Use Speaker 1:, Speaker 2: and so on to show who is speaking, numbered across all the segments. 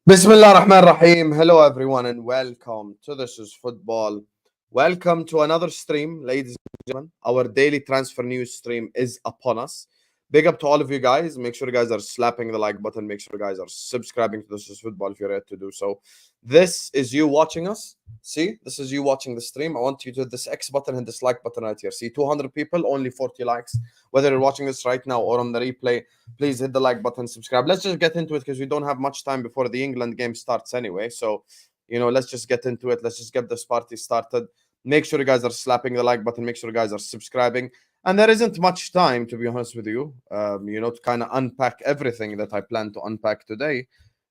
Speaker 1: Bismillah ar-Rahman ar-Rahim. Hello everyone and welcome to This is Football. Welcome to another stream, ladies and gentlemen. Our daily transfer news stream is upon us. Big up to all of you guys. Make sure you guys are slapping the like button. Make sure you guys are subscribing to This is Football if you're ready to do so. This is you watching us. See, this is you watching the stream. I want you to hit this X button and this like button right here. See, 200 people, only 40 likes. Whether you're watching this right now or on the replay, please hit the like button, subscribe. Let's just get into it because we don't have much time before the England game starts anyway. So, let's just get into it. Let's just get this party started. Make sure you guys are slapping the like button. Make sure you guys are subscribing. And there isn't much time, to be honest with you, to kind of unpack everything that I plan to unpack today.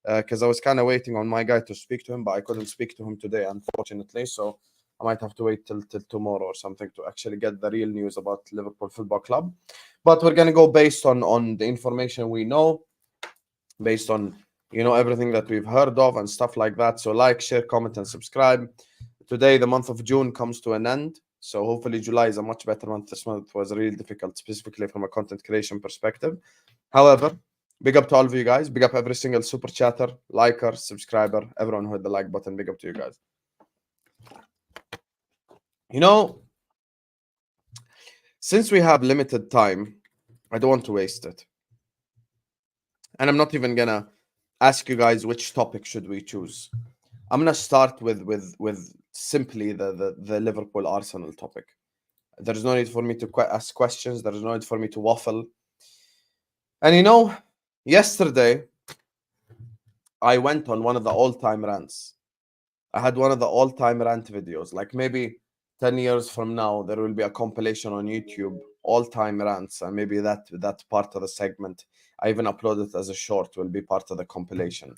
Speaker 1: Because I was kind of waiting on my guy to speak to him, but I couldn't speak to him today, unfortunately. So I might have to wait till tomorrow or something to actually get the real news about Liverpool Football Club. But we're going to go based on the information we know, based on, everything that we've heard of and stuff like that. So like, share, comment, and subscribe. Today, the month of June comes to an end. So hopefully July is a much better month. This month was really difficult, specifically from a content creation perspective. However, big up to all of you guys. Big up every single super chatter, liker, subscriber, everyone who hit the like button. Big up to you guys. Since we have limited time, I don't want to waste it. And I'm not even going to ask you guys which topic should we choose. I'm going to start with simply the Liverpool Arsenal topic. There's no need for me to ask questions. There's no need for me to waffle. And yesterday, I went on one of the all-time rants. I had one of the all-time rant videos. Like maybe 10 years from now, there will be a compilation on YouTube, all-time rants, and maybe that part of the segment, I even upload it as a short, will be part of the compilation.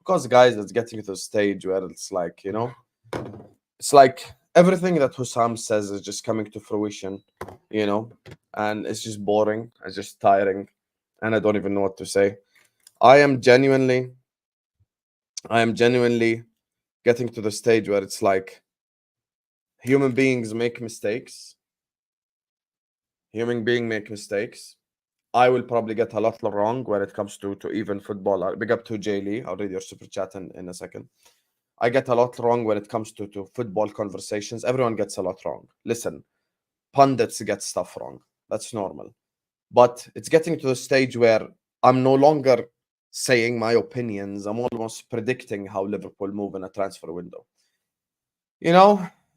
Speaker 1: Because, guys, it's getting to the stage where it's like, it's like everything that Hussam says is just coming to fruition, and it's just boring, it's just tiring, and I don't even know what to say. I am genuinely getting to the stage where it's like human beings make mistakes. I will probably get a lot wrong when it comes to even football. Big up to Jay Lee. I'll read your super chat in a second. I get a lot wrong when it comes to football conversations. Everyone gets a lot wrong. Listen, pundits get stuff wrong. That's normal. But it's getting to the stage where I'm no longer saying my opinions. I'm almost predicting how Liverpool move in a transfer window.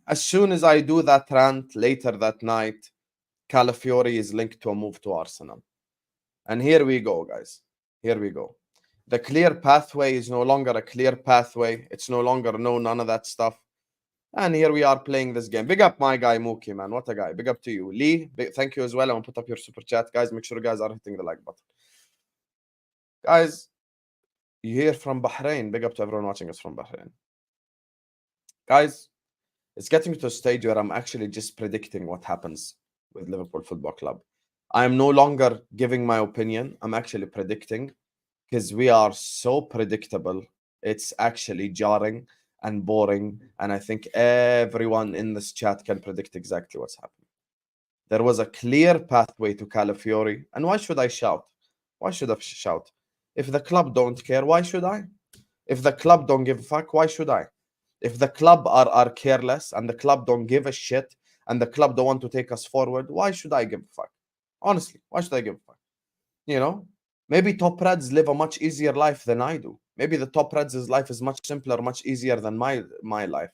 Speaker 1: As soon as I do that rant later that night, Calafiori is linked to a move to Arsenal. And here we go, guys. Here we go. The clear pathway is no longer a clear pathway. It's no longer none of that stuff. And here we are playing this game. Big up my guy, Mookie, man. What a guy. Big up to you. Lee, thank you as well. I'm going to put up your super chat. Guys, make sure you guys are hitting the like button. Guys, you hear from Bahrain. Big up to everyone watching us from Bahrain. Guys, it's getting to a stage where I'm actually just predicting what happens with Liverpool Football Club. I'm no longer giving my opinion. I'm actually predicting because we are so predictable. It's actually jarring and boring. And I think everyone in this chat can predict exactly what's happening. There was a clear pathway to Calafiori. And why should I shout? Why should I shout? If the club don't care, why should I? If the club don't give a fuck, why should I? If the club are careless and the club don't give a shit and the club don't want to take us forward, why should I give a fuck? Honestly, why should I give a fuck? Maybe top Reds live a much easier life than I do. Maybe the top Reds' life is much simpler, much easier than my life,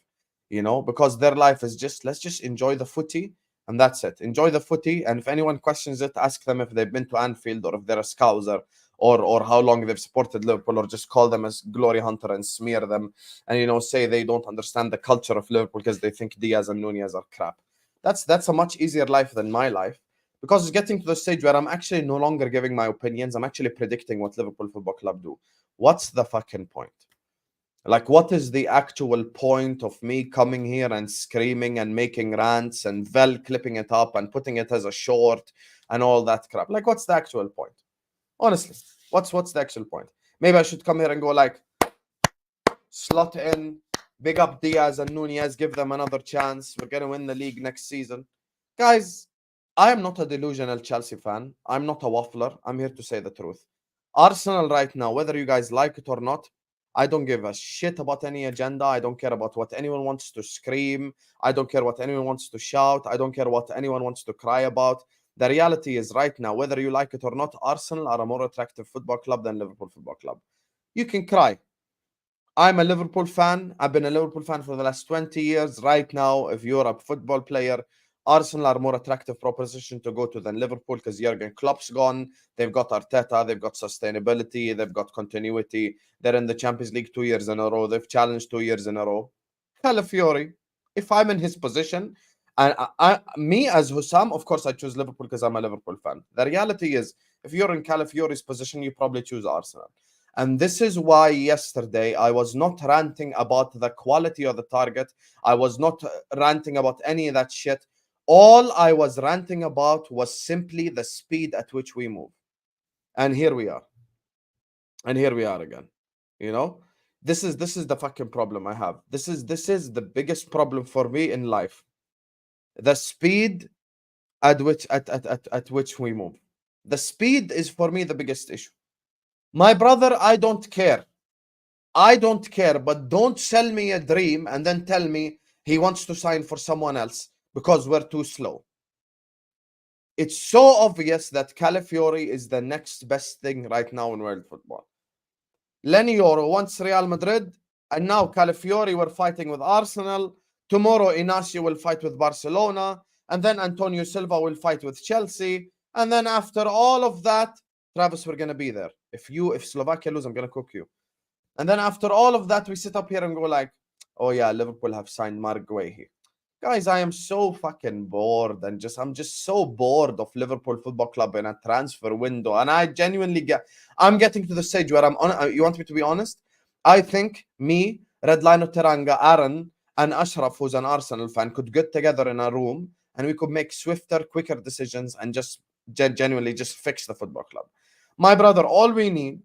Speaker 1: because their life is just, let's just enjoy the footy and that's it. Enjoy the footy. And if anyone questions it, ask them if they've been to Anfield or if they're a Scouser or how long they've supported Liverpool, or just call them as glory hunter and smear them and, say they don't understand the culture of Liverpool because they think Diaz and Nunez are crap. That's a much easier life than my life. Because it's getting to the stage where I'm actually no longer giving my opinions. I'm actually predicting what Liverpool Football Club do. What's the fucking point? Like, what is the actual point of me coming here and screaming and making rants and clipping it up and putting it as a short and all that crap? Like, what's the actual point? Honestly, what's the actual point? Maybe I should come here and go like, slot in, big up Diaz and Nunez, give them another chance. We're going to win the league next season. Guys, I am not a delusional Chelsea fan. I'm not a waffler. I'm here to say the truth. Arsenal right now, whether you guys like it or not, I don't give a shit about any agenda. I don't care about what anyone wants to scream. I don't care what anyone wants to shout. I don't care what anyone wants to cry about. The reality is right now, whether you like it or not, Arsenal are a more attractive football club than Liverpool Football Club. You can cry. I'm a Liverpool fan. I've been a Liverpool fan for the last 20 years. Right now, if you're a football player, Arsenal are more attractive proposition to go to than Liverpool because Jurgen Klopp's gone. They've got Arteta. They've got sustainability. They've got continuity. They're in the Champions League 2 years in a row. They've challenged 2 years in a row. Calafiori, if I'm in his position, and me as Hussam, of course, I choose Liverpool because I'm a Liverpool fan. The reality is, if you're in Calafiori's position, you probably choose Arsenal. And this is why yesterday I was not ranting about the quality of the target. I was not ranting about any of that shit. All I was ranting about was simply the speed at which we move. And here we are. And here we are again. You know? This is the fucking problem I have. This is the biggest problem for me in life. The speed at which we move. The speed is for me the biggest issue. My brother, I don't care. I don't care, but don't sell me a dream and then tell me he wants to sign for someone else because we're too slow. It's so obvious that Calafiori is the next best thing right now in world football. Lenny Yoro wants Real Madrid, and now Calafiori, we're fighting with Arsenal. Tomorrow, Inacio will fight with Barcelona, and then Antonio Silva will fight with Chelsea. And then after all of that, Travis, we're going to be there. If Slovakia lose, I'm going to cook you. And then after all of that, we sit up here and go like, oh yeah, Liverpool have signed Mark Guehi. Guys, I am so fucking bored and I'm just so bored of Liverpool Football Club in a transfer window. And I genuinely I'm getting to the stage where I'm on. You want me to be honest? I think me, Redlino Teranga, Aaron, and Ashraf, who's an Arsenal fan, could get together in a room and we could make swifter, quicker decisions and just genuinely just fix the football club. My brother, all we need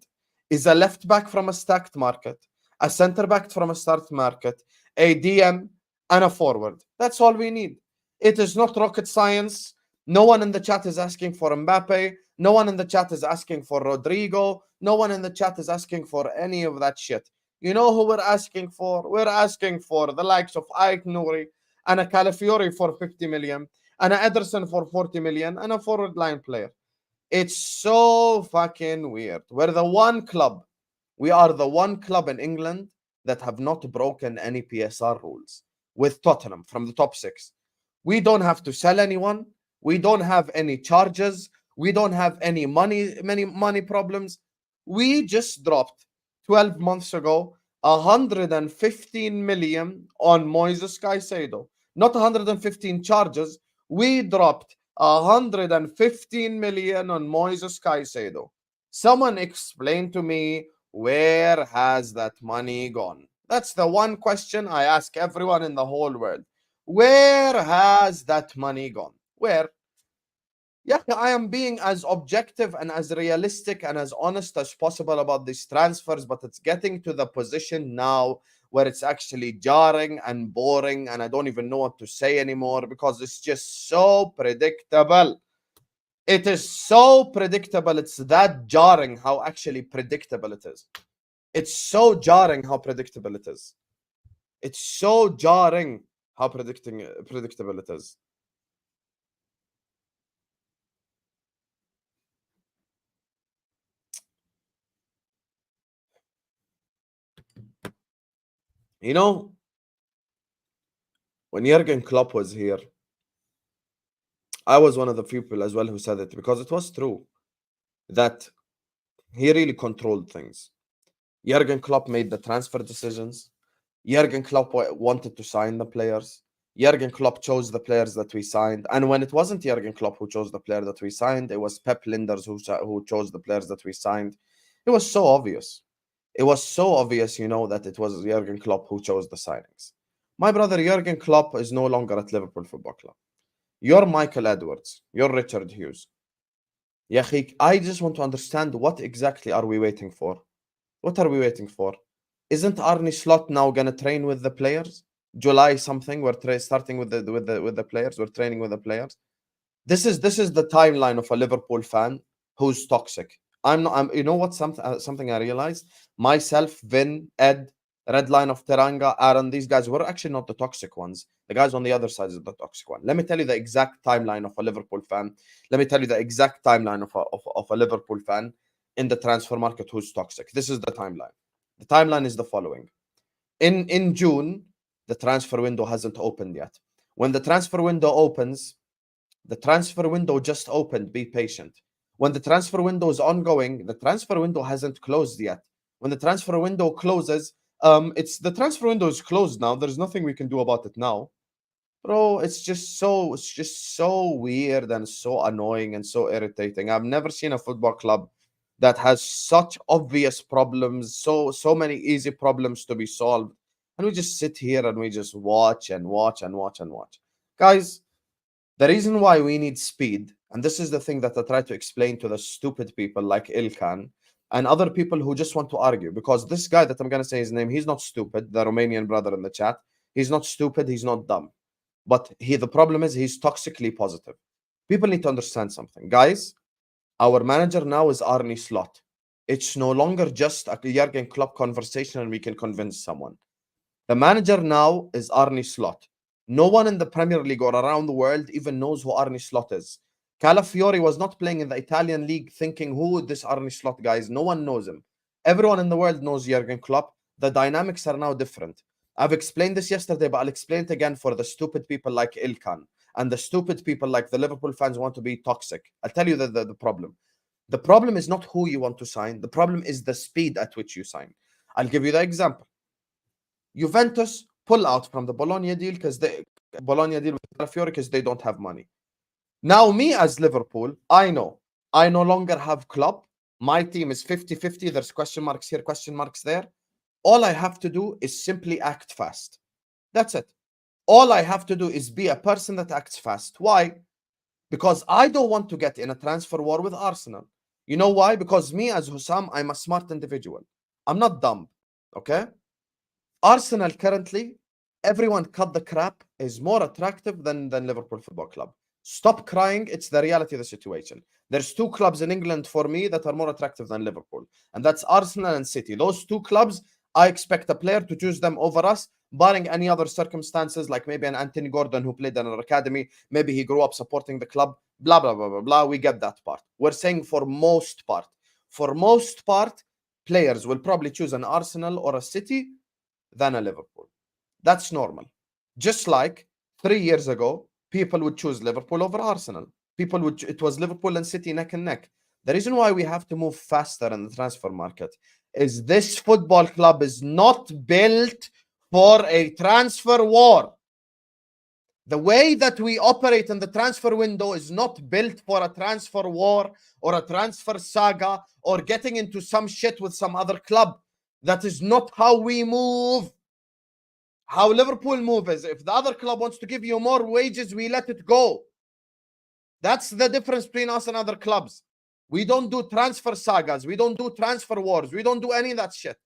Speaker 1: is a left back from a stacked market, a center back from a start market, a DM, and a forward. That's all we need. It is not rocket science. No one in the chat is asking for Mbappe. No one in the chat is asking for Rodrigo. No one in the chat is asking for any of that shit. You know who we're asking for? We're asking for the likes of Ike Nouri and a Calafiori for 50 million and a Ederson for 40 million and a forward line player. It's so fucking weird. We are the one club in England that have not broken any PSR rules with Tottenham from the top 6. We don't have to sell anyone. We don't have any charges. We don't have many money problems. We just dropped 12 months ago 115 million on Moises Caicedo. Not 115 charges. We dropped 115 million on Moises Caicedo. Someone explain to me, where has that money gone? That's the one question I ask everyone in the whole world. Where has that money gone? Where? Yeah, I am being as objective and as realistic and as honest as possible about these transfers, but it's getting to the position now where it's actually jarring and boring and I don't even know what to say anymore because it's just so predictable. It is so predictable. It's that jarring how actually predictable it is. It's so jarring how predictable it is. It's so jarring how predictable it is. You know, when Jurgen Klopp was here, I was one of the people as well who said it because it was true that he really controlled things. Jurgen Klopp made the transfer decisions. Jurgen Klopp wanted to sign the players. Jurgen Klopp chose the players that we signed. And when it wasn't Jurgen Klopp who chose the player that we signed, it was Pep Linders who chose the players that we signed. It was so obvious. It was so obvious, you know, that it was Jurgen Klopp who chose the signings. My brother, Jurgen Klopp is no longer at Liverpool Football Club. You're Michael Edwards. You're Richard Hughes. Ya akhi, I just want to understand what exactly are we waiting for? What are we waiting for? Isn't Arne Slot now gonna train with the players? July something, we're starting with the players. We're training with the players. This is the timeline of a Liverpool fan who's toxic. You know what? Something I realized. Myself, Vin, Ed, Red Line of Teranga, Aaron. These guys were actually not the toxic ones. The guys on the other side is the toxic one. Let me tell you the exact timeline of a Liverpool fan. Let me tell you the exact timeline of a Liverpool fan in the transfer market who's toxic. This is the timeline. The timeline is the following. In June, the transfer window hasn't opened yet. When the transfer window opens, the transfer window just opened. Be patient. When the transfer window is ongoing, the transfer window hasn't closed yet. When the transfer window closes, the transfer window is closed now. There's nothing we can do about it now. Bro, it's just so weird and so annoying and so irritating. I've never seen a football club that has such obvious problems, so many easy problems to be solved. And we just sit here and we just watch and watch and watch and watch. Guys, the reason why we need speed, and this is the thing that I try to explain to the stupid people like Ilkan and other people who just want to argue, because this guy that I'm going to say his name, he's not stupid, the Romanian brother in the chat. He's not stupid, he's not dumb. But the problem is he's toxically positive. People need to understand something. Guys, our manager now is Arne Slot. It's no longer just a Jurgen Klopp conversation and we can convince someone. The manager now is Arne Slot. No one in the Premier League or around the world even knows who Arne Slot is. Calafiori was not playing in the Italian league thinking who this Arne Slot guy is. No one knows him. Everyone in the world knows Jurgen Klopp. The dynamics are now different. I've explained this yesterday, but I'll explain it again for the stupid people like Ilkan and the stupid people like the Liverpool fans who want to be toxic. I'll tell you the problem. The problem is not who you want to sign. The problem is the speed at which you sign. I'll give you the example. Juventus pull out from the Bologna deal with Calafiori because they don't have money. Now, me as Liverpool, I know I no longer have Klopp. My team is 50-50. There's question marks here, question marks there. All I have to do is simply act fast. That's it. All I have to do is be a person that acts fast. Why? Because I don't want to get in a transfer war with Arsenal. You know why? Because me as Hussam, I'm a smart individual. I'm not dumb. Okay? Arsenal currently, everyone cut the crap, is more attractive than Liverpool Football Club. Stop crying. It's the reality of the situation. There's two clubs in England for me that are more attractive than Liverpool. And that's Arsenal and City. Those two clubs, I expect a player to choose them over us, barring any other circumstances, like maybe an Anthony Gordon who played in our academy. Maybe he grew up supporting the club, blah, blah, blah, blah, blah. We get that part. We're saying for most part. For most part, players will probably choose an Arsenal or a City than a Liverpool. That's normal. Just like 3 years ago, people would choose Liverpool over Arsenal. It was Liverpool and City neck and neck. The reason why we have to move faster in the transfer market is this football club is not built for a transfer war. The way that we operate in the transfer window is not built for a transfer war or a transfer saga or getting into some shit with some other club. That is not how we move. How Liverpool move is if the other club wants to give you more wages, we let it go. That's the difference between us and other clubs. We don't do transfer sagas. We don't do transfer wars. We don't do any of that shit.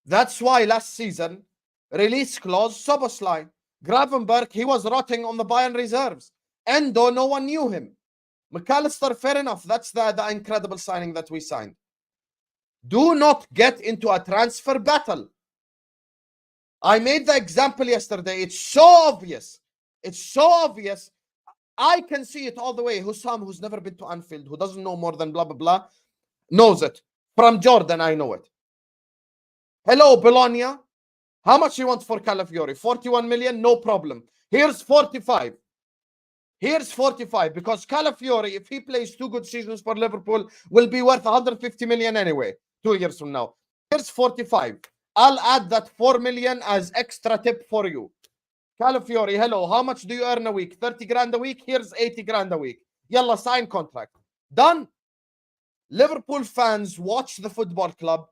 Speaker 1: That's why last season, release clause, Soboslai. Gravenberg, he was rotting on the Bayern reserves. Endo, no one knew him. McAllister, fair enough. That's the incredible signing that we signed. Do not get into a transfer battle. I made the example yesterday. It's so obvious. It's so obvious. I can see it all the way. Hussam, who's never been to Anfield, who doesn't know more than blah, blah, blah, knows it. From Jordan, I know it. Hello, Bologna. How much you want for Calafiori? 41 million? No problem. Here's 45. Here's 45 because Calafiori, if he plays 2 good seasons for Liverpool, will be worth 150 million anyway, 2 years from now. Here's 45. I'll add that 4 million as extra tip for you. Calafiori, hello, how much do you earn a week? 30 grand a week? Here's 80 grand a week. Yalla, sign contract. Done. Liverpool fans watch the football club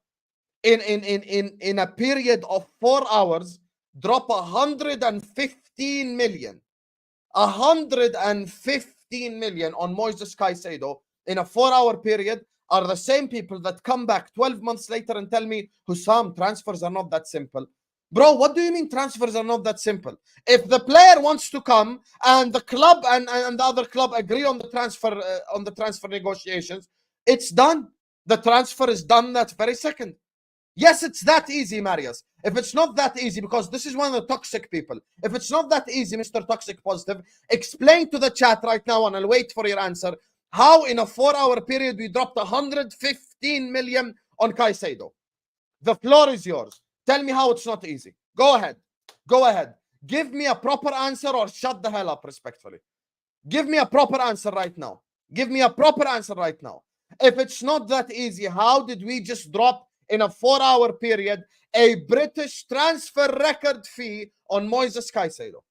Speaker 1: in a period of 4 hours drop 115 million. 115 million on Moises Caicedo in a 4-hour period are the same people that come back 12 months later and tell me, Hussam, transfers are not that simple. Bro, what do you mean transfers are not that simple? If the player wants to come and the club and the other club agree on the transfer negotiations, it's done. The transfer is done that very second. Yes, it's that easy, Marius. If it's not that easy, because this is one of the toxic people. If it's not that easy, Mr. Toxic Positive, explain to the chat right now, and I'll wait for your answer, how in a 4-hour period we dropped 115 million on Caicedo. The floor is yours. Tell me how it's not easy. Go ahead. Go ahead. Give me a proper answer or shut the hell up, respectfully. Give me a proper answer right now. Give me a proper answer right now. If it's not that easy, how did we just drop in a 4-hour period a British transfer record fee on Moises Caicedo?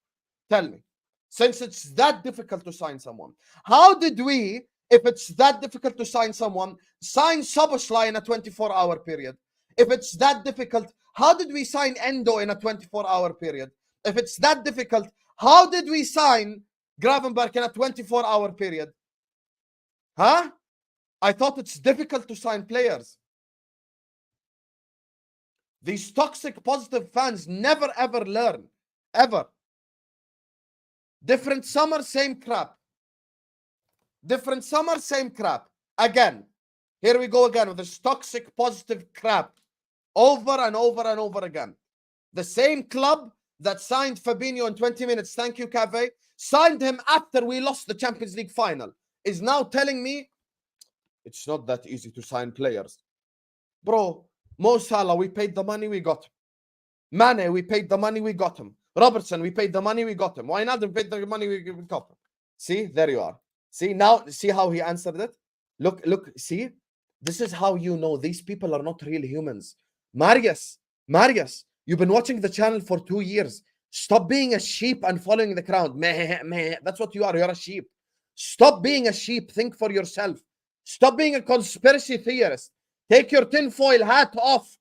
Speaker 1: Tell me. Since it's that difficult to sign someone, how did we, if it's that difficult to sign someone, sign Szoboszlai in a 24-hour period? If it's that difficult, how did we sign Endo in a 24-hour period? If it's that difficult, how did we sign Gravenberch in a 24-hour period? Huh? I thought it's difficult to sign players. These toxic positive fans never ever learn. Ever. Different summer, same crap. Different summer, same crap. Again. Here we go again with this toxic positive crap. Over and over and over again. The same club that signed Fabinho in 20 minutes, thank you, Cave, signed him after we lost the Champions League final, is now telling me it's not that easy to sign players. Bro, Mo Salah, we paid the money, we got him. Mane, we paid the money, we got him. Robertson, we paid the money, we got him. Why not? We paid the money, we got him. See, there you are. See, now, see how he answered it? Look, see? This is how you know these people are not real humans. Marius, you've been watching the channel for 2 years. Stop being a sheep and following the crowd. Meh, meh. That's what you are. You're a sheep. Stop being a sheep. Think for yourself. Stop being a conspiracy theorist. Take your tinfoil hat off.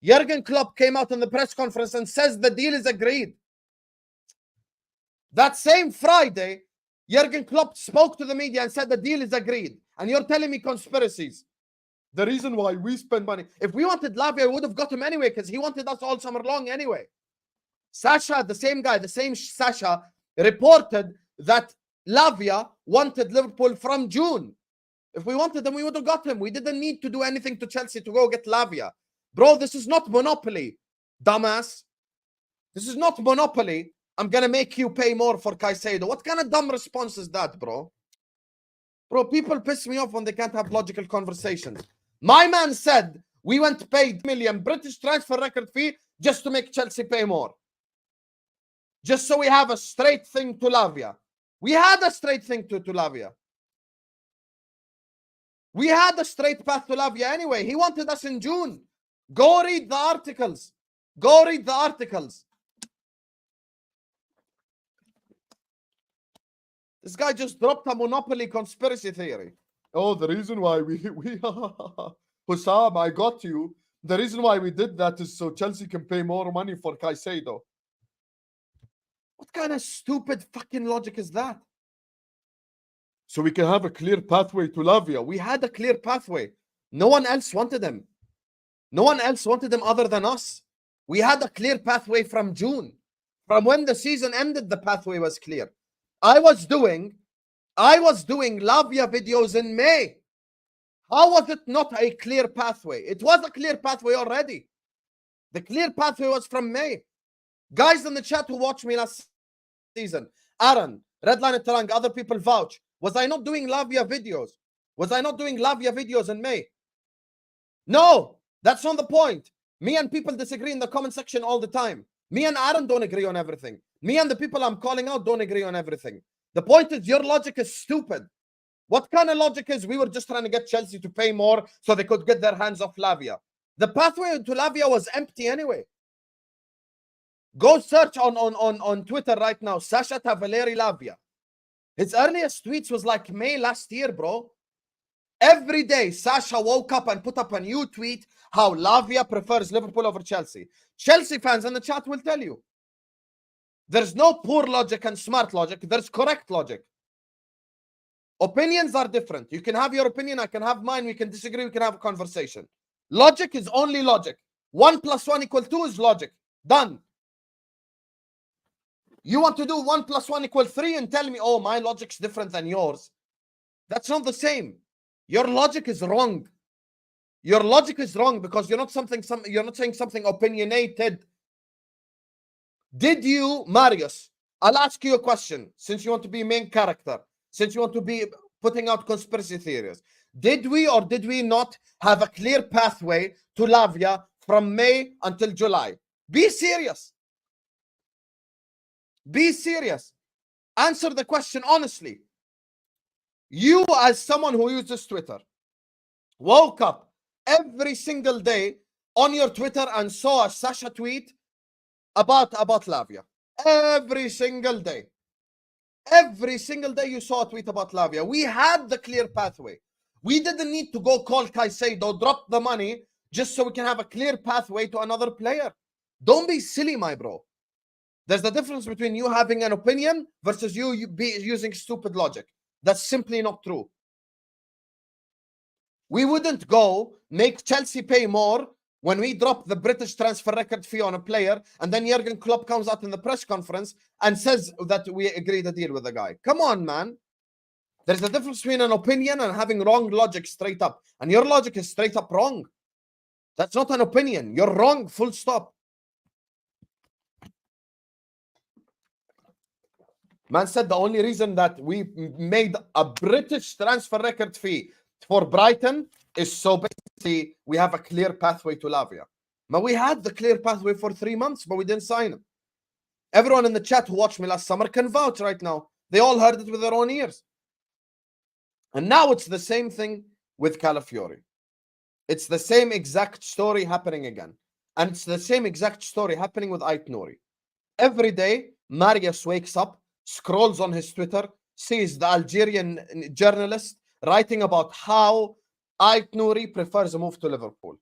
Speaker 1: Jurgen Klopp came out in the press conference and says the deal is agreed. That same Friday, Jurgen Klopp spoke to the media and said the deal is agreed. And you're telling me conspiracies. The reason why we spend money. If we wanted Lavia, we would have got him anyway, because he wanted us all summer long anyway. Sasha, the same guy, the same Sasha, reported that Lavia wanted Liverpool from June. If we wanted him, we would have got him. We didn't need to do anything to Chelsea to go get Lavia. Bro, this is not Monopoly, dumbass. This is not Monopoly. I'm going to make you pay more for Caicedo. What kind of dumb response is that, bro? Bro, people piss me off when they can't have logical conversations. My man said we went paid million British transfer record fee just to make Chelsea pay more. Just so we have a straight thing to Lavia. We had a straight thing to Lavia. We had a straight path to Lavia anyway. He wanted us in June. Go read the articles. Go read the articles. This guy just dropped a Monopoly conspiracy theory. Oh, the reason why we Hussam, I got you. The reason why we did that is so Chelsea can pay more money for Caicedo. What kind of stupid fucking logic is that? So we can have a clear pathway to Lavia. We had a clear pathway. No one else wanted him. No one else wanted him other than us. We had a clear pathway from June. From when the season ended, the pathway was clear. I was doing Lavia videos in May. How was it not a clear pathway? It was a clear pathway already. The clear pathway was from May. Guys in the chat who watched me last season, Aaron, Redline and Tarang, other people vouch. Was I not doing Lavia videos? Was I not doing Lavia videos in May? No, that's not the point. Me and people disagree in the comment section all the time. Me and Aaron don't agree on everything. Me and the people I'm calling out don't agree on everything. The point is your logic is stupid. What kind of logic is we were just trying to get Chelsea to pay more so they could get their hands off Lavia? The pathway to Lavia was empty anyway. Go search on Twitter right now, Sasha Tavaleri Lavia. His earliest tweets was like May last year, bro. Every day, Sasha woke up and put up a new tweet how Lavia prefers Liverpool over Chelsea. Chelsea fans in the chat will tell you. There's no poor logic and smart logic. There's correct logic. Opinions are different. You can have your opinion. I can have mine. We can disagree. We can have a conversation. Logic is only logic. 1 + 1 = 2 is logic. Done. You want to do 1 + 1 = 3 and tell me, oh, my logic's different than yours. That's not the same. Your logic is wrong. Your logic is wrong because you're not saying something opinionated. Did you, Marius? I'll ask you a question since you want to be main character, since you want to be putting out conspiracy theories. Did we or did we not have a clear pathway to Lavia from May until July? Be serious. Be serious. Answer the question honestly. You, as someone who uses Twitter, woke up every single day on your Twitter and saw a Sasha tweet about Lavia. Every single day. Every single day you saw a tweet about Lavia. We had the clear pathway. We didn't need to go call Caicedo, drop the money, just so we can have a clear pathway to another player. Don't be silly, my bro. There's the difference between you having an opinion versus you be using stupid logic. That's simply not true. We wouldn't go make Chelsea pay more when we drop the British transfer record fee on a player, and then Jurgen Klopp comes out in the press conference and says that we agreed a deal with the guy. Come on, man. There's a difference between an opinion and having wrong logic straight up. And your logic is straight up wrong. That's not an opinion. You're wrong, full stop. Man said the only reason that we made a British transfer record fee for Brighton is so basically we have a clear pathway to Lavia. But we had the clear pathway for 3 months, but we didn't sign him. Everyone in the chat who watched me last summer can vouch right now. They all heard it with their own ears. And now it's the same thing with Calafiori. It's the same exact story happening again. And it's the same exact story happening with Aït-Nouri. Every day, Marius wakes up, scrolls on his Twitter, sees the Algerian journalist writing about how Aït-Nouri prefers a move to Liverpool.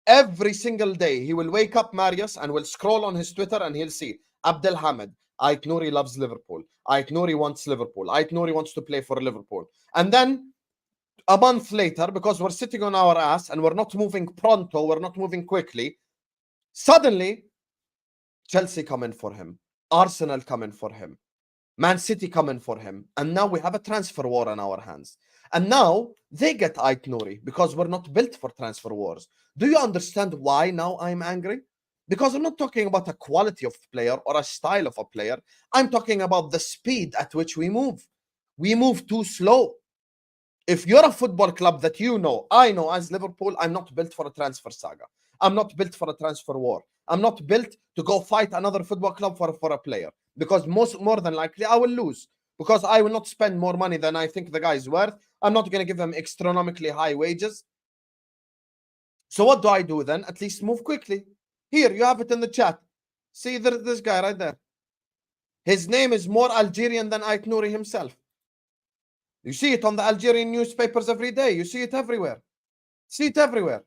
Speaker 1: Every single day, he will wake up, Marius, and will scroll on his Twitter and he'll see Abdelhamid, Aït-Nouri loves Liverpool. Aït-Nouri wants Liverpool. Aït-Nouri wants to play for Liverpool. And then a month later, because we're sitting on our ass and we're not moving pronto, we're not moving quickly, suddenly Chelsea come in for him. Arsenal come in for him. Man City come in for him. And now we have a transfer war on our hands. And now they get Aït-Nouri because we're not built for transfer wars. Do you understand why now I'm angry? Because I'm not talking about a quality of player or a style of a player. I'm talking about the speed at which we move. We move too slow. If you're a football club that you know, I know as Liverpool, I'm not built for a transfer saga. I'm not built for a transfer war. I'm not built to go fight another football club for a player. Because more than likely, I will lose. Because I will not spend more money than I think the guy is worth. I'm not going to give him astronomically high wages. So what do I do then? At least move quickly. Here, you have it in the chat. See this guy right there. His name is more Algerian than Aït-Nouri himself. You see it on the Algerian newspapers every day. You see it everywhere. See it everywhere.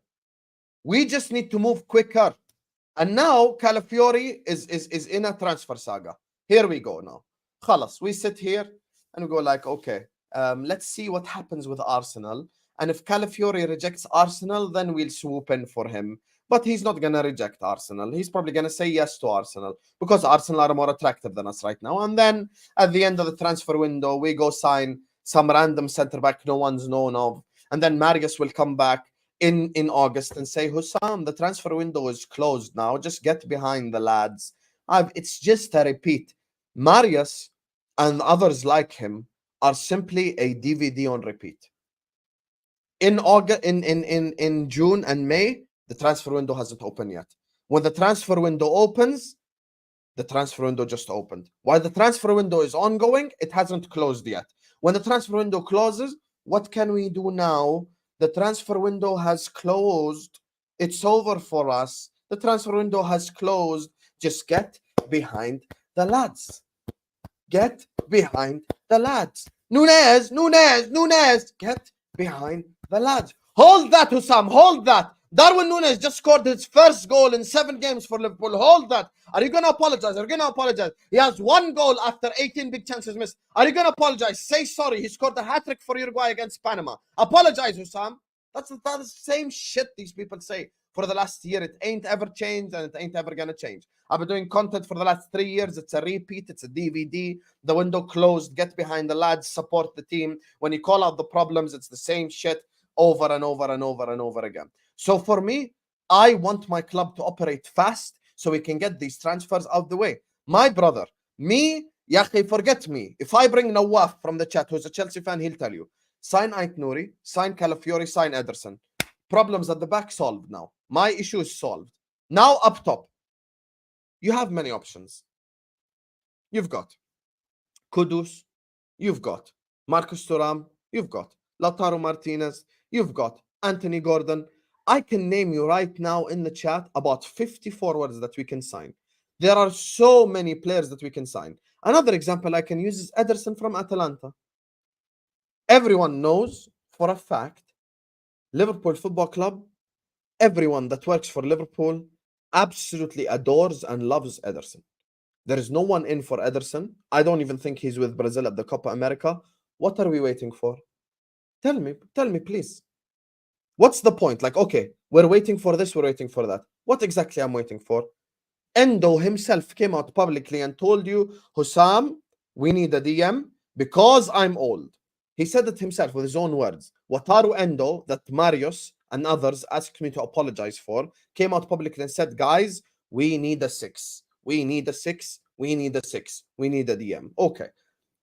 Speaker 1: We just need to move quicker. And now Calafiori is in a transfer saga. Here we go now. Khalas, we sit here and we go like, okay, let's see what happens with Arsenal. And if Calafiori rejects Arsenal, then we'll swoop in for him. But he's not going to reject Arsenal. He's probably going to say yes to Arsenal because Arsenal are more attractive than us right now. And then at the end of the transfer window, we go sign some random centre-back no one's known of. And then Marius will come back in August and say, Hussam, the transfer window is closed now. Just get behind the lads. It's just a repeat. Marius and others like him are simply a DVD on repeat. In August, in June and May, the transfer window hasn't opened yet. When the transfer window opens, the transfer window just opened. While the transfer window is ongoing, it hasn't closed yet. When the transfer window closes, what can we do now? The transfer window has closed. It's over for us. The transfer window has closed. Just get behind the lads. Get behind the lads. Nunez, get behind the lads. Hold that, Hussam, hold that. Darwin Nunez just scored his first goal in 7 games for Liverpool. Hold that. Are you going to apologize? Are you going to apologize? He has 1 goal after 18 big chances missed. Are you going to apologize? Say sorry. He scored a hat-trick for Uruguay against Panama. Apologize, Hussam. That's the same shit these people say for the last year. It ain't ever changed and it ain't ever gonna change. I've been doing content for the last 3 years. It's a repeat. It's a DVD. The window closed. Get behind the lads. Support the team. When you call out the problems, it's the same shit over and over and over and over again. So for me, I want my club to operate fast so we can get these transfers out the way. My brother, me, Yahi, forget me. If I bring Nawaf from the chat, who's a Chelsea fan, he'll tell you. Sign Aitnouri, sign Calafiori, sign Ederson. Problems at the back solved now. My issue is solved. Now up top, you have many options. You've got Kudus, you've got Marcus Thuram, you've got Lautaro Martinez, you've got Anthony Gordon. I can name you right now in the chat about 50 forwards that we can sign. There are so many players that we can sign. Another example I can use is Ederson from Atalanta. Everyone knows for a fact, Liverpool Football Club, everyone that works for Liverpool absolutely adores and loves Ederson. There is no one in for Ederson. I don't even think he's with Brazil at the Copa America. What are we waiting for? Tell me, please. What's the point? Like, okay, we're waiting for this, we're waiting for that. What exactly I'm waiting for? Endo himself came out publicly and told you, Hussam, we need a DM because I'm old. He said it himself with his own words. Wataru Endo, that Marius and others asked me to apologize for, came out publicly and said, guys, we need a 6. We need a 6. We need a 6. We need a DM. Okay.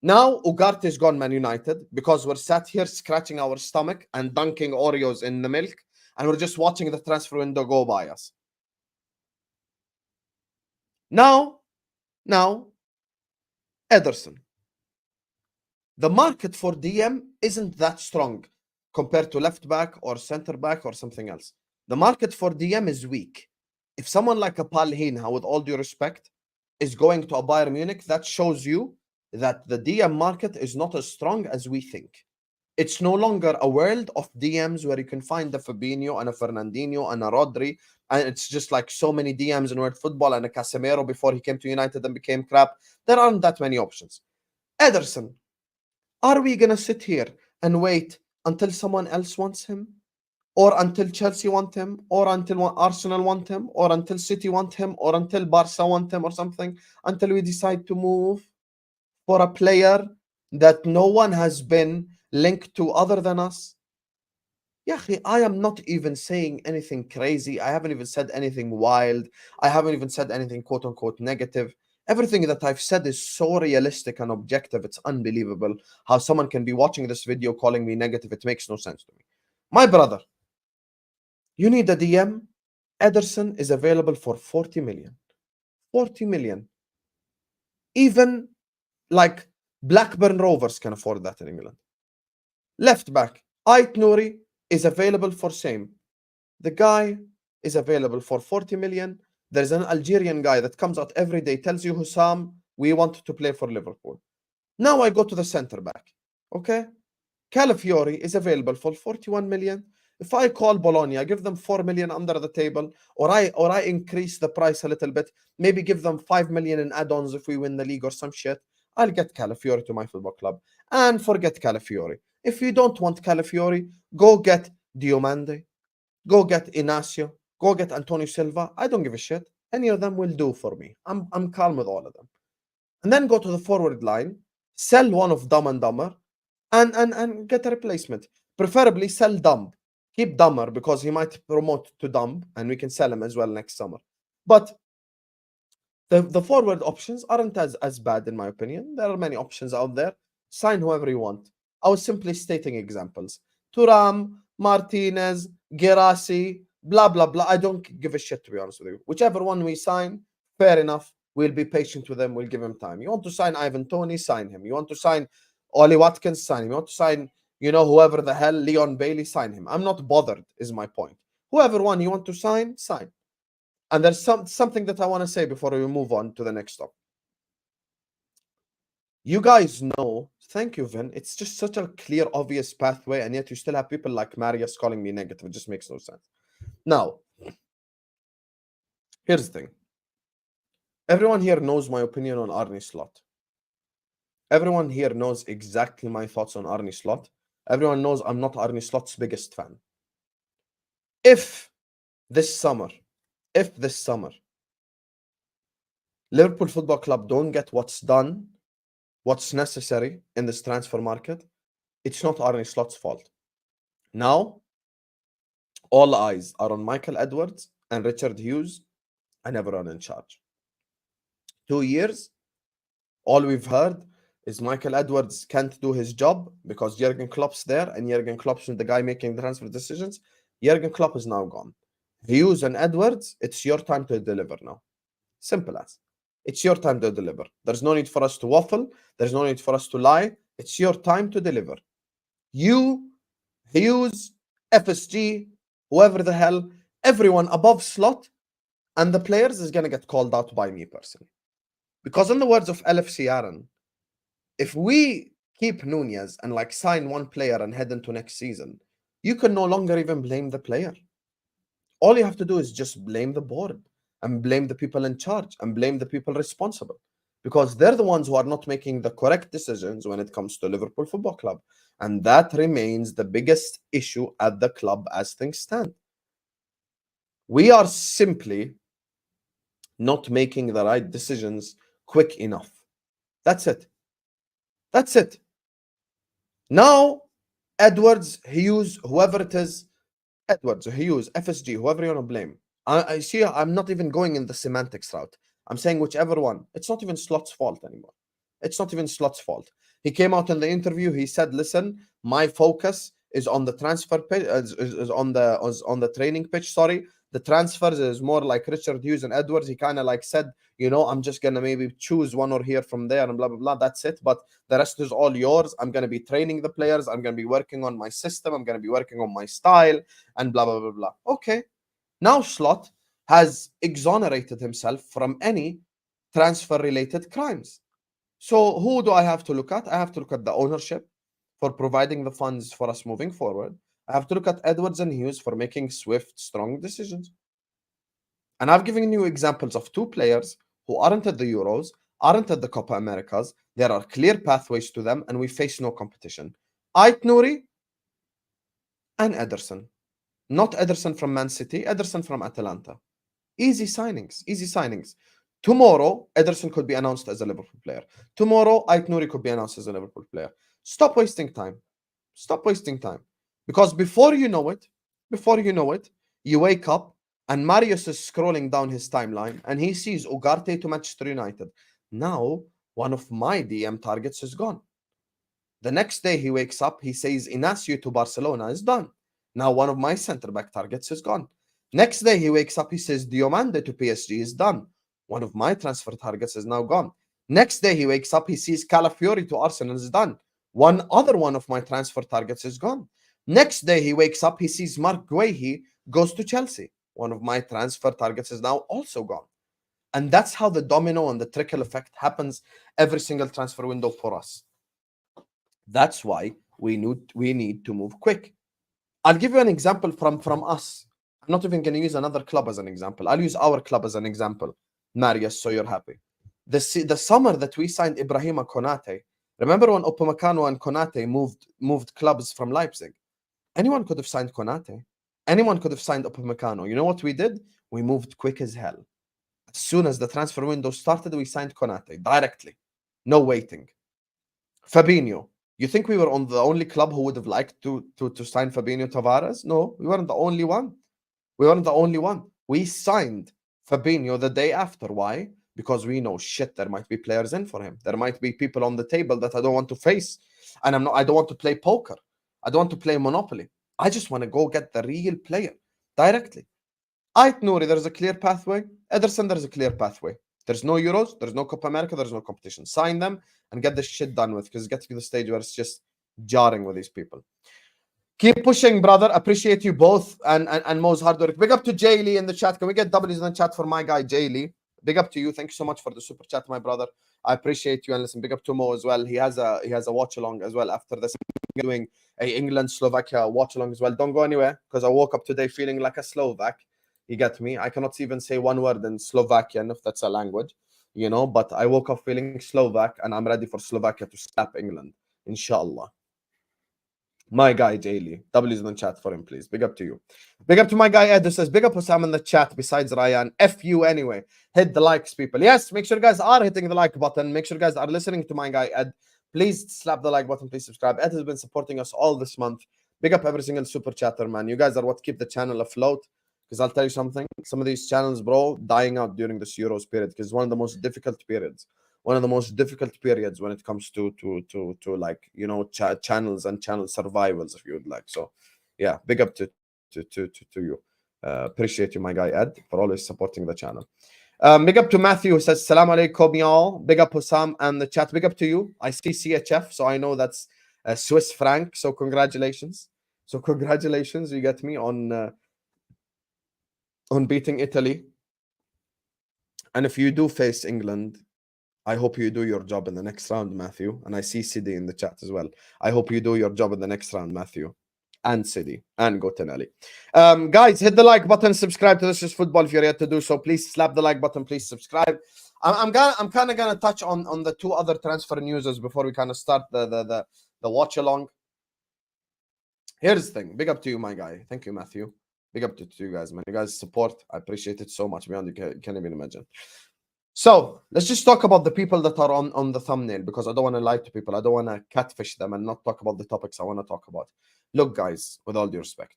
Speaker 1: Now Ugarte is gone Man United because we're sat here scratching our stomach and dunking Oreos in the milk and we're just watching the transfer window go by us. Now, Ederson. The market for DM isn't that strong compared to left back or center back or something else. The market for DM is weak. If someone like a Palhinha, with all due respect, is going to a Bayern Munich, that shows you that the DM market is not as strong as we think. It's no longer a world of DMs where you can find a Fabinho and a Fernandinho and a Rodri, and it's just like so many DMs in world football and a Casemiro before he came to United and became crap. There aren't that many options. Ederson, are we going to sit here and wait until someone else wants him? Or until Chelsea want him? Or until Arsenal want him? Or until City want him? Or until Barca want him or something? Until we decide to move for a player that no one has been linked to other than us? Yeah, I am not even saying anything crazy. I haven't even said anything wild. I haven't even said anything quote unquote negative. Everything that I've said is so realistic and objective. It's unbelievable how someone can be watching this video calling me negative. It makes no sense to me. My brother, you need a DM. Ederson is available for 40 million. 40 million. Even like Blackburn Rovers can afford that in England. Left back, Aitnouri is available for same. The guy is available for 40 million. There's an Algerian guy that comes out every day, tells you, Hussam, we want to play for Liverpool. Now I go to the center back. Okay? Calafiori is available for 41 million. If I call Bologna, give them 4 million under the table, or I increase the price a little bit, maybe give them 5 million in add-ons if we win the league or some shit, I'll get Calafiori to my football club. And forget Calafiori. If you don't want Calafiori, go get Diomande, go get Inacio, go get Antonio Silva. I don't give a shit. Any of them will do for me. I'm calm with all of them. And then go to the forward line, sell one of Dumb and Dumber, and get a replacement. Preferably sell Dumb. Keep Dumber because he might promote to Dumb and we can sell him as well next summer. But the forward options aren't as bad in my opinion. There are many options out there. Sign whoever you want. I was simply stating examples. Thuram, Martinez, Gerasi, blah, blah, blah. I don't give a shit, to be honest with you. Whichever one we sign, fair enough. We'll be patient with them. We'll give him time. You want to sign Ivan Toney, sign him. You want to sign Ollie Watkins, sign him. You want to sign, whoever the hell, Leon Bailey, sign him. I'm not bothered, is my point. Whoever one you want to sign, sign. And there's something that I want to say before we move on to the next topic. You guys know, thank you, Vin. It's just such a clear, obvious pathway, and yet you still have people like Marius calling me negative. It just makes no sense. Now, here's the thing. Everyone here knows my opinion on Arne Slot. Everyone here knows exactly my thoughts on Arne Slot. Everyone knows I'm not Arne Slot's biggest fan. If this summer, Liverpool Football Club don't get what's necessary in this transfer market, it's not Arne Slot's fault. Now, all eyes are on Michael Edwards and Richard Hughes and everyone in charge. 2 years, all we've heard is Michael Edwards can't do his job because Jurgen Klopp's there, and Jurgen Klopp's the guy making the transfer decisions. Jurgen Klopp is now gone. Hughes and Edwards, it's your time to deliver now. Simple as. It's your time to deliver. There's no need for us to waffle. There's no need for us to lie. It's your time to deliver. You, Hughes, FSG, whoever the hell, everyone above Slot and the players is going to get called out by me personally. Because in the words of LFC Aaron, if we keep Nunez and like sign one player and head into next season, you can no longer even blame the player. All you have to do is just blame the board and blame the people in charge and blame the people responsible, because they're the ones who are not making the correct decisions when it comes to Liverpool Football Club. And that remains the biggest issue at the club as things stand. We are simply not making the right decisions quick enough. That's it. That's it. Now, Edwards, Hughes, whoever it is, Edwards, Hughes, FSG, whoever you want to blame. I see, I'm not even going in the semantics route. I'm saying whichever one. It's not even Slot's fault anymore. It's not even Slot's fault. He came out in the interview. He said, listen, my focus is on the transfer pitch, is on the training pitch. Sorry, the transfers is more like Richard Hughes and Edwards. He kind of like said, you know, I'm just gonna maybe choose one or here from there and blah blah blah. That's it. But the rest is all yours. I'm gonna be training the players. I'm gonna be working on my system. I'm gonna be working on my style and blah blah blah blah. Okay. Now Slot has exonerated himself from any transfer-related crimes. So who do I have to look at? I have to look at the ownership for providing the funds for us moving forward. I have to look at Edwards and Hughes for making swift, strong decisions. And I've given you examples of two players who aren't at the Euros, aren't at the Copa Americas. There are clear pathways to them, and we face no competition. Ait Nouri and Ederson. Not Ederson from Man City, Ederson from Atalanta. Easy signings, easy signings. Tomorrow, Ederson could be announced as a Liverpool player. Tomorrow, Ait Nouri could be announced as a Liverpool player. Stop wasting time. Stop wasting time. Because before you know it, you wake up and Marius is scrolling down his timeline and he sees Ugarte to Manchester United. Now, one of my DM targets is gone. The next day he wakes up, he says Inacio to Barcelona is done. Now one of my centre-back targets is gone. Next day he wakes up, he says Diomande to PSG is done. One of my transfer targets is now gone. Next day he wakes up, he sees Calafiori to Arsenal is done. One of my transfer targets is gone. Next day he wakes up, he sees Mark Guehi goes to Chelsea. One of my transfer targets is now also gone. And that's how the domino and the trickle effect happens every single transfer window for us. That's why we need to move quick. I'll give you an example from us. I'm not even going to use another club as an example. I'll use our club as an example. Marius, so you're happy. The summer that we signed Ibrahima Konate, remember when Upamecano and Konate moved clubs from Leipzig? Anyone could have signed Konate. Anyone could have signed Upamecano. You know what we did? We moved quick as hell. As soon as the transfer window started, we signed Konate directly. No waiting. Fabinho. You think we were on the only club who would have liked to sign Fabinho Tavares? No, we weren't the only one. We weren't the only one. We signed Fabinho the day after. Why? Because we know shit, there might be players in for him. There might be people on the table that I don't want to face. And I don't want to play poker. I don't want to play Monopoly. I just want to go get the real player directly. Ait Nouri, there's a clear pathway. Ederson, there's a clear pathway. There's no Euros, there's no Copa America, there's no competition. Sign them and get this shit done with, because it's getting to the stage where it's just jarring with these people. Keep pushing, brother. Appreciate you both and Mo's hard work. Big up to Jay Lee in the chat. Can we get W's in the chat for my guy, Jay Lee? Big up to you. Thank you so much for the super chat, my brother. I appreciate you. And listen, big up to Mo as well. He has a watch along as well after this. Doing a England-Slovakia watch along as well. Don't go anywhere, because I woke up today feeling like a Slovak. You get me? I cannot even say one word in Slovakian, if that's a language, you know, but I woke up feeling Slovak and I'm ready for Slovakia to slap England, inshallah. My guy, Jaylee. W's in the chat for him, please. Big up to you. Big up to my guy, Ed, who says, big up Sam in the chat besides Ryan. F you anyway. Hit the likes, people. Yes, make sure you guys are hitting the like button. Make sure you guys are listening to my guy, Ed. Please slap the like button. Please subscribe. Ed has been supporting us all this month. Big up every single super chatter, man. You guys are what keep the channel afloat. Because I'll tell you something. Some of these channels, bro, dying out during this Euros period. Because it's one of the most difficult periods. One of the most difficult periods when it comes to like, you know, channels and channel survivals, if you would like. So yeah, big up to you. Appreciate you, my guy Ed, for always supporting the channel. Big up to Matthew, who says salam alaikum y'all. Big up Hussam and the chat. Big up to you. I see CHF, so I know that's Swiss franc. So congratulations. So congratulations, you get me on beating Italy. And if you do face England, I hope you do your job in the next round, Matthew. And I see Sidi in the chat as well. I hope you do your job in the next round, Matthew. And Sidi. And Gotenelli. Guys, hit the like button. Subscribe to This Is Football if you're yet to do so. Please slap the like button. Please subscribe. I'm kind of gonna touch on the two other transfer newses before we kind of start the watch along. Here's the thing. Big up to you, my guy. Thank you, Matthew. Big up to you guys, man. You guys' support. I appreciate it so much. Beyond you can't even imagine. So let's just talk about the people that are on the thumbnail, because I don't want to lie to people. I don't want to catfish them and not talk about the topics I want to talk about. Look, guys, with all due respect,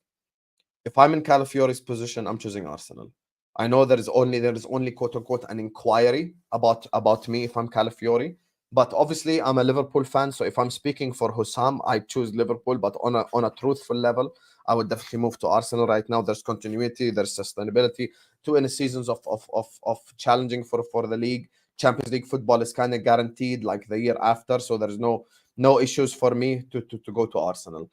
Speaker 1: if I'm in Calafiori's position, I'm choosing Arsenal. I know there is only quote unquote an inquiry about me if I'm Calafiori, but obviously I'm a Liverpool fan. So if I'm speaking for Hussam, I choose Liverpool. But on a truthful level, I would definitely move to Arsenal right now. There's continuity, there's sustainability. 2 seasons of challenging for the league. Champions League football is kind of guaranteed like the year after, so there's no issues for me to go to Arsenal.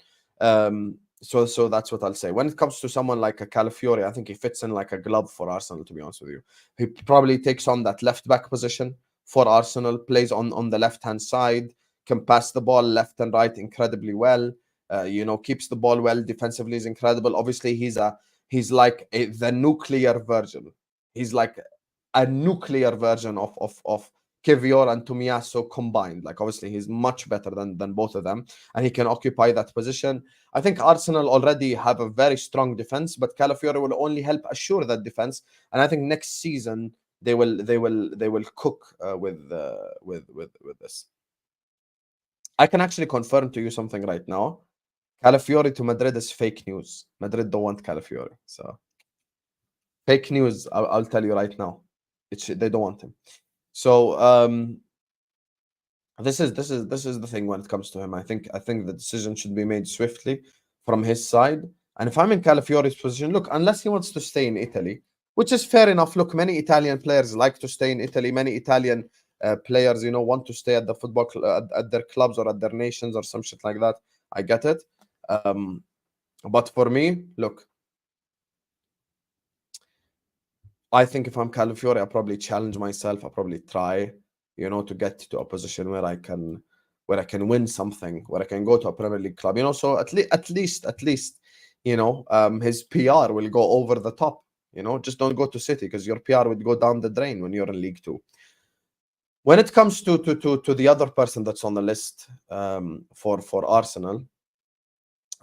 Speaker 1: So that's what I'll say. When it comes to someone like a Calafiori, I think he fits in like a glove for Arsenal, to be honest with you. He probably takes on that left back position for Arsenal, plays on the left hand side, can pass the ball left and right incredibly well. You know, keeps the ball well defensively, is incredible. Obviously, he's like the nuclear version. He's like a nuclear version of Kivior and Tomiyasu combined. Like, obviously, he's much better than both of them, and he can occupy that position. I think Arsenal already have a very strong defense, but Calafiori will only help assure that defense. And I think next season they will cook with this. I can actually confirm to you something right now. Calafiori to Madrid is fake news. Madrid don't want Calafiori. So fake news, I'll tell you right now. They don't want him. So this is the thing when it comes to him. I think the decision should be made swiftly from his side. And if I'm in Calafiori's position, look, unless he wants to stay in Italy, which is fair enough. Look, many Italian players like to stay in Italy. Many Italian players, you know, want to stay at the football at their clubs or at their nations or some shit like that. I get it. But for me, look, I think if I'm Calafiori, I probably challenge myself. I probably try, you know, to get to a position where I can win something, where I can go to a Premier League club, you know. So at least, you know, his PR will go over the top. You know, just don't go to City, because your PR would go down the drain when you're in League Two. When it comes to the other person that's on the list for Arsenal,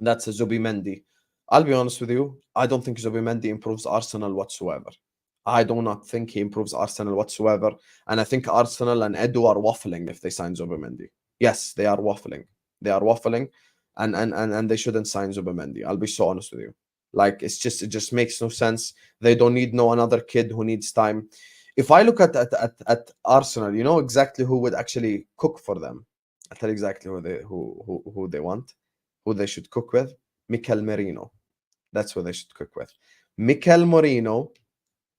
Speaker 1: that's Zubimendi. I'll be honest with you, I don't think Zubimendi improves Arsenal whatsoever. I do not think he improves Arsenal whatsoever. And I think Arsenal and Edu are waffling if they sign Zubimendi. Yes, they are waffling. They are waffling, and they shouldn't sign Zubimendi. I'll be so honest with you. Like, it just makes no sense. They don't need another kid who needs time. If I look at Arsenal, you know exactly who would actually cook for them. I'll tell you exactly who they want, who they should cook with. Mikel Merino. That's who they should cook with. Mikel Merino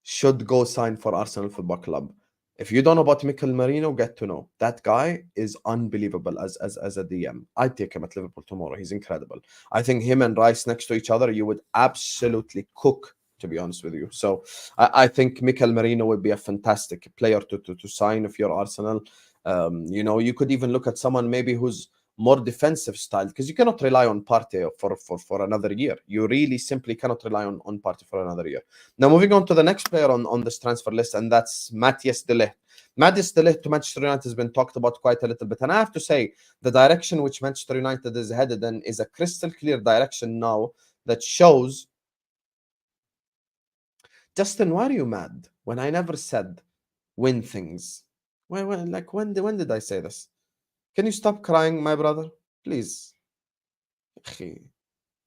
Speaker 1: should go sign for Arsenal Football Club. If you don't know about Mikel Merino, get to know. That guy is unbelievable as a DM. I'd take him at Liverpool tomorrow. He's incredible. I think him and Rice next to each other, you would absolutely cook, to be honest with you. So I think Mikel Merino would be a fantastic player to sign if you're Arsenal. You know, you could even look at someone maybe who's more defensive style, because you cannot rely on Partey for another year. You really simply cannot rely on Partey for another year. Now, moving on to the next player on this transfer list, and that's Matthias de Ligt. Maddis de Ligt to Manchester United has been talked about quite a little bit. And I have to say, the direction which Manchester United is headed in is a crystal clear direction now that shows... Justin, why are you mad? When I never said win things. When did I say this? Can you stop crying, my brother? Please.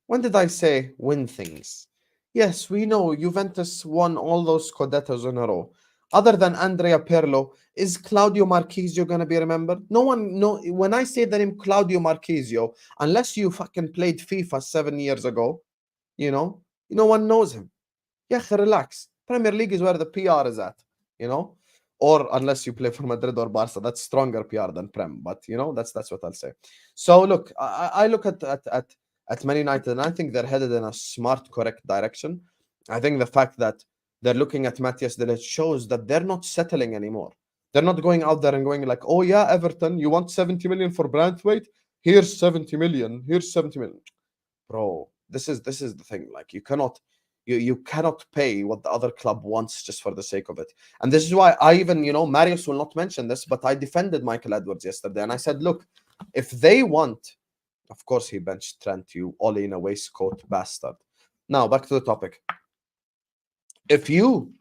Speaker 1: When did I say win things? Yes, we know Juventus won all those Scudettos in a row. Other than Andrea Pirlo, is Claudio Marchisio gonna be remembered? No one know. When I say the name Claudio Marchisio, unless you fucking played FIFA 7 years ago, no one knows him. Yeah, relax. Premier League is where the PR is at, or unless you play for Madrid or Barca, that's stronger PR than Prem. But that's what I'll say. So look, I look at Man United, and I think they're headed in a smart, correct direction. I think the fact that they're looking at Matthias de Ligt shows that they're not settling anymore. They're not going out there and going like, oh yeah, Everton, you want 70 million for Branthwaite? Here's 70 million. Here's 70 million. Bro, this is the thing. Like, you cannot pay what the other club wants just for the sake of it. And this is why I even, Marius will not mention this, but I defended Michael Edwards yesterday. And I said, look, if they want, of course he benched Trent, you Ollie in a waistcoat bastard. Now, back to the topic. If you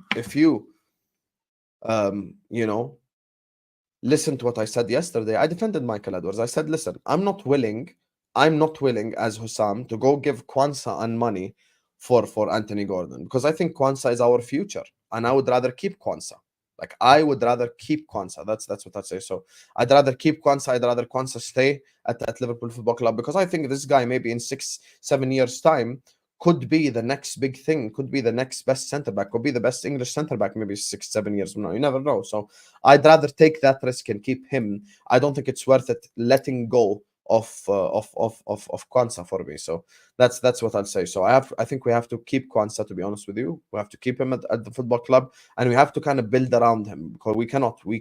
Speaker 1: listen to what I said yesterday, I defended Michael Edwards. I said, listen, I'm not willing as Hussam to go give Kwanzaa and money for Anthony Gordon, because I think Kwanzaa is our future, and I would rather keep Kwanzaa. Like, I would rather keep Kwanzaa. That's what I'd say. So I'd rather keep Kwanzaa. I'd rather Kwanzaa stay at Liverpool Football Club, because I think this guy maybe in 6-7 years time could be the next big thing, could be the next best centre back, could be the best English centre back maybe 6-7 years from now. You never know. So I'd rather take that risk and keep him. I don't think it's worth it letting go of Kwanzaa for me. So that's what I'll say. So I think we have to keep Kwanzaa, to be honest with you. We have to keep him at the football club, and we have to kind of build around him, because we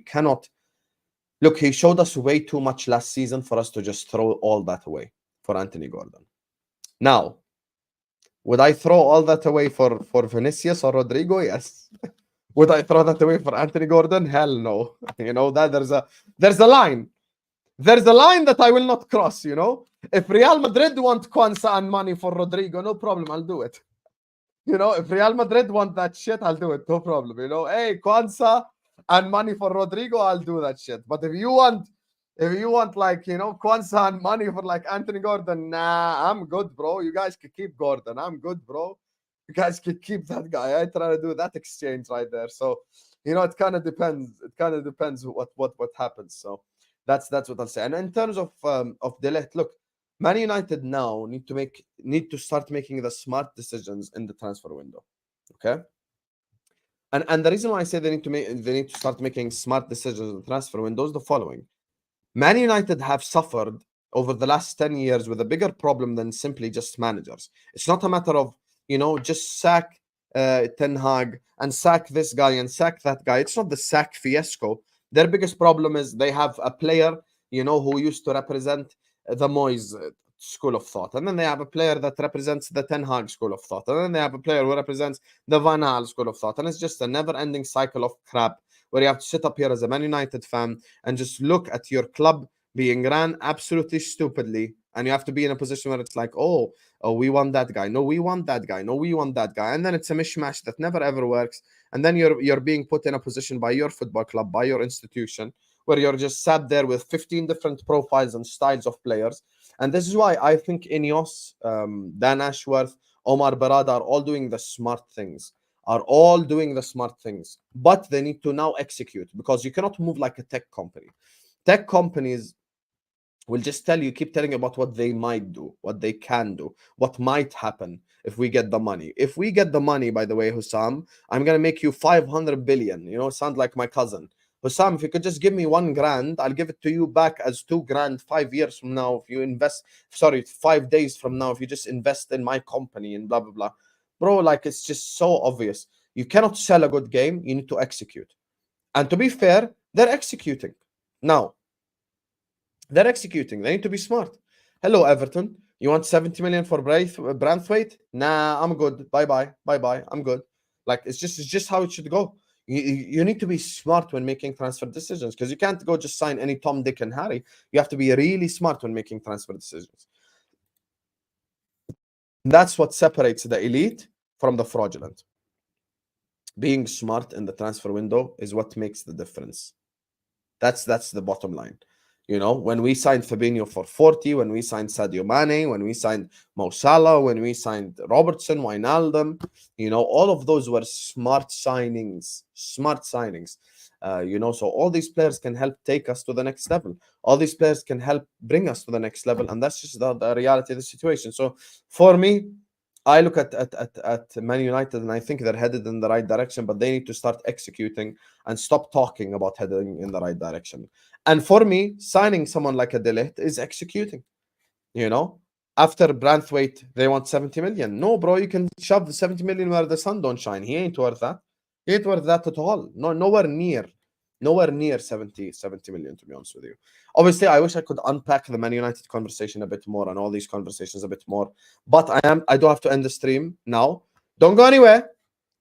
Speaker 1: cannot look, he showed us way too much last season for us to just throw all that away for Anthony Gordon. Now, would I throw all that away for Vinicius or Rodrigo? Yes. Would I throw that away for Anthony Gordon? Hell no. That there's a line. There's a line that I will not cross, If Real Madrid want Kwanzaa and money for Rodrigo, no problem, I'll do it. If Real Madrid want that shit, I'll do it, no problem. Hey, Kwanzaa and money for Rodrigo, I'll do that shit. But if you want like, Kwanzaa and money for like Anthony Gordon, nah, I'm good, bro. You guys can keep Gordon. I'm good, bro. You guys can keep that guy. I try to do that exchange right there. So, it kind of depends. It kind of depends what happens. So that's what I'll say. And in terms of De Ligt, look, Man United now need to start making the smart decisions in the transfer window. Okay. And the reason why I say they need to start making smart decisions in the transfer window is the following. Man United have suffered over the last 10 years with a bigger problem than simply just managers. It's not a matter of, just sack Ten Hag and sack this guy and sack that guy. It's not the sack fiasco. Their biggest problem is they have a player, who used to represent the Moyes school of thought. And then they have a player that represents the Ten Hag school of thought. And then they have a player who represents the Van Gaal school of thought. And it's just a never-ending cycle of crap where you have to sit up here as a Man United fan and just look at your club being ran absolutely stupidly. And you have to be in a position where it's like, oh, we want that guy. No, we want that guy. No, we want that guy. And then it's a mishmash that never, ever works. And then you're being put in a position by your football club, by your institution, where you're just sat there with 15 different profiles and styles of players. And this is why I think Ineos, Dan Ashworth, Omar Barada are all doing the smart things. But they need to now execute, because you cannot move like a tech company. Tech companies will just keep telling you about what they might do, what they can do, what might happen if we get the money. If we get the money, by the way, Hussam, I'm going to make you 500 billion. Sound like my cousin. Hussam, if you could just give me $1,000, I'll give it to you back as $2,000 5 years from now. If you invest, 5 days from now, if you just invest in my company and blah, blah, blah. Bro, like, it's just so obvious. You cannot sell a good game. You need to execute. And to be fair, they're executing. Now, they're executing. They need to be smart. Hello, Everton. You want 70 million for Branthwaite? Nah, I'm good. Bye-bye. I'm good. Like, it's just how it should go. You need to be smart when making transfer decisions, because you can't go just sign any Tom, Dick, and Harry. You have to be really smart when making transfer decisions. That's what separates the elite from the fraudulent. Being smart in the transfer window is what makes the difference. That's the bottom line. You know, when we signed Fabinho for 40, when we signed Sadio Mane, when we signed Mo Salah, when we signed Robertson, Wijnaldum, you know, all of those were smart signings. You know, so all these players can help take us to the next level. All these players can help bring us to the next level, and that's just the reality of the situation. So for me, I look at Man United and I think they're headed in the right direction, but they need to start executing and stop talking about heading in the right direction. And for me, signing someone like a De Ligt is executing. You know, after Branthwaite, they want 70 million. No, bro, you can shove the 70 million where the sun don't shine. He ain't worth that. He ain't worth that at all. No, nowhere near 70 million, to be honest with you. Obviously, I wish I could unpack the Man United conversation a bit more and all these conversations a bit more, but I do have to end the stream now. Don't go anywhere.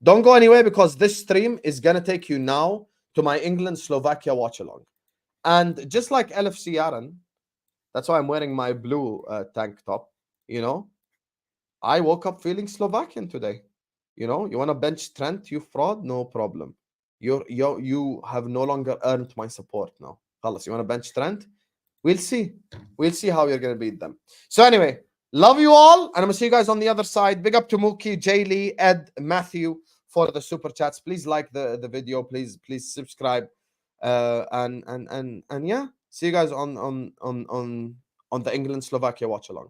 Speaker 1: Don't go anywhere, because this stream is gonna take you now to my England Slovakia watch along. And just like LFC Aaron, that's why I'm wearing my blue tank top. You know, I woke up feeling Slovakian today. You know, you want to bench Trent, you fraud? No problem. You have no longer earned my support now. Khalas, you want to bench Trent? We'll see. We'll see how you're going to beat them. So anyway, love you all. And I'm going to see you guys on the other side. Big up to Mookie, Jay Lee, Ed, Matthew for the super chats. Please like the video. Please subscribe. And yeah, see you guys on the England Slovakia watch along.